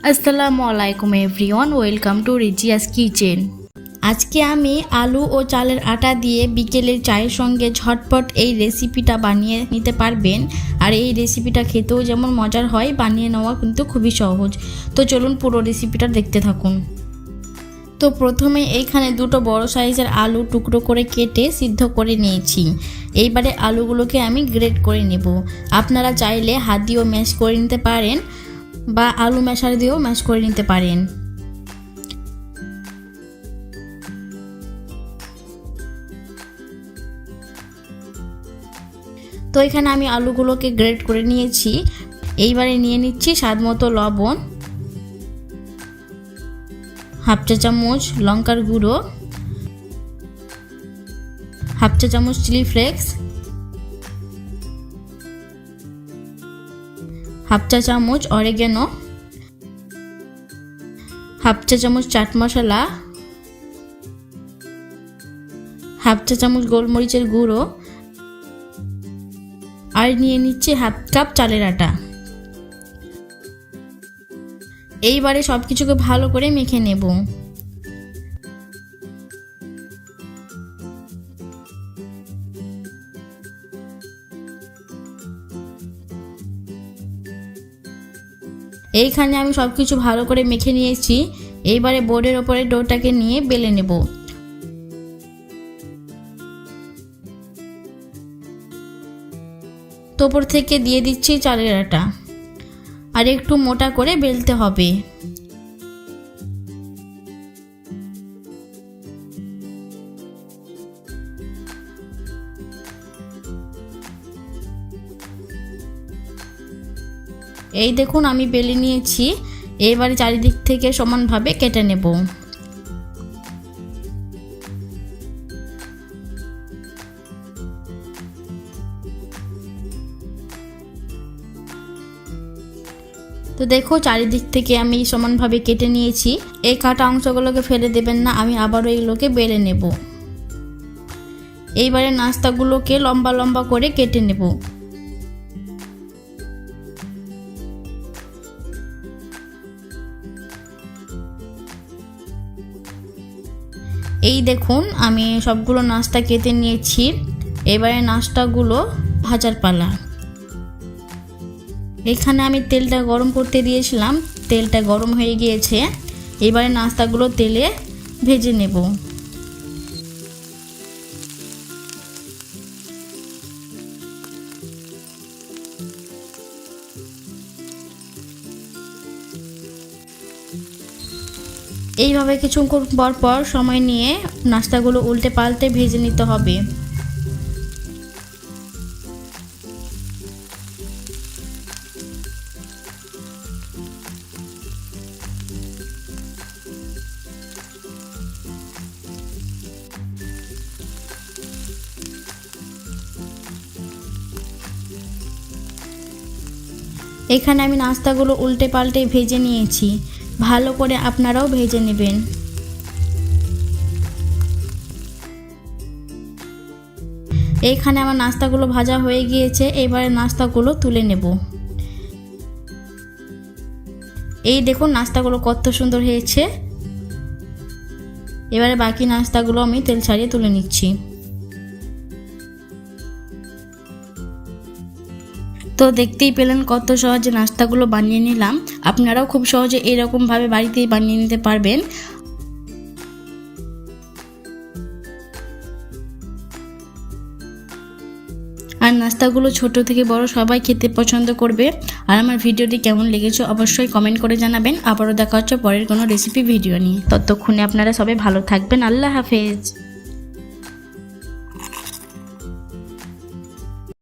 আসসালামু আলাইকুম everyone, welcome to রিজিয়াস kitchen. আজকে আমি আলু ও চালের আটা দিয়ে বিকেলের চায়ের সঙ্গে ঝটপট এই রেসিপিটা বানিয়ে নিতে পারবেন। আর এই রেসিপিটা খেতেও যেমন মজার হয়, বানিয়ে নেওয়া কিন্তু খুবই সহজ। তো চলুন পুরো রেসিপিটা দেখতে থাকুন। তো প্রথমে এইখানে দুটো বড় সাইজের আলু টুকরো করে কেটে সিদ্ধ করে নিয়েছি। এইবারে আলুগুলোকে আমি গ্রেট করে নেব। আপনারা চাইলে হাত দিয়েও ম্যাশ করে নিতে পারেন বা আলু ম্যাশার দিয়েও ম্যাশ করে নিতে পারেন। তো এখানে আমি আলুগুলোকে গ্রেট করে নিয়েছি। এইবারে নিয়ে নিচ্ছি স্বাদ মতো লবণ, হাফ চা চামচ লঙ্কার গুঁড়ো, হাফ চা চামচ চিলি ফ্লেক্স, হাফ চা চামচ অরিগ্যানো, হাফ চা চামচ চাট মশলা, হাফ চা চামচ গোলমরিচের গুঁড়ো, আর নিয়ে নিচ্ছে হাফ কাপ চালের আটা। এইবারে সব কিছুকে ভালো করে মেখে নেব। এইখানে আমি সব কিছু ভালো করে মেখে নিয়েছি। এইবারে বোর্ডের ওপরে ডোটাকে নিয়ে বেলে নেব। তো ওপর থেকে দিয়ে দিচ্ছি চালের আটা, আর একটু মোটা করে বেলতে হবে। এই দেখুন আমি বেলে নিয়েছি। এবারে চারিদিক থেকে সমানভাবে কেটে নেব। তো দেখো চারিদিক থেকে আমি সমানভাবে কেটে নিয়েছি। এই কাটা অংশগুলোকে ফেলে দেবেন না, আমি আবারও এইগুলোকে বেলে নেব। এইবারে নাস্তাগুলোকে লম্বা লম্বা করে কেটে নেব। এই দেখুন আমি সবগুলো নাস্তা কেটে নিয়েছি। এবারে নাস্তাগুলো ভাজার পালা। এখানে আমি তেলটা গরম করতে দিয়েছিলাম, তেলটা গরম হয়ে গিয়েছে। এবারে নাস্তাগুলো তেলে ভেজে নেব। এইভাবে কিছুক্ষণ পর পর সময় নিয়ে নাস্তাগুলো উল্টে পাল্টে ভেজে নিতে হবে। এখানে আমি নাস্তাগুলো উল্টে পাল্টে ভেজে নিয়েছি। ভালো করে আপনারাও ভেজে নেবেন। এইখানে আমার নাস্তাগুলো ভাজা হয়ে গিয়েছে। এবারে নাস্তাগুলো তুলে নেব। এই দেখুন নাস্তাগুলো কত সুন্দর হয়েছে। এবারে বাকি নাস্তাগুলো আমি তেল ছাড়িয়ে তুলে নিচ্ছি। তো দেখতেই পেলেন কত সহজে নাস্তাগুলো বানিয়ে নিলাম। আপনারাও খুব সহজে এরকমভাবে বাড়িতেই বানিয়ে নিতে পারবেন। আর নাস্তাগুলো ছোট থেকে বড় সবাই খেতে পছন্দ করবে। আর আমার ভিডিওটি কেমন লেগেছে অবশ্যই কমেন্ট করে জানাবেন। আবারও দেখা হচ্ছে পরের কোনো রেসিপি ভিডিও নিয়ে। ততক্ষণে আপনারা সবাই ভালো থাকবেন। আল্লাহ হাফেজ।